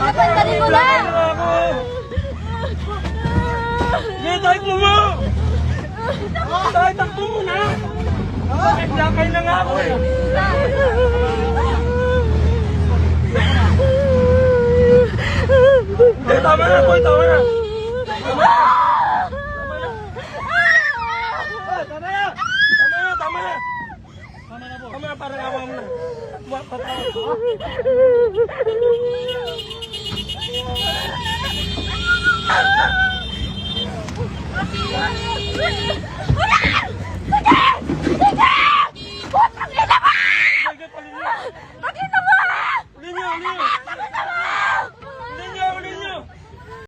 Napagdali mo na! Sige, takbo mo! Takbo mo na! Naglakay na nga ako eh! Tama na po, tama na! Tama na! Tama na, parang awa mo na. Patawag ko.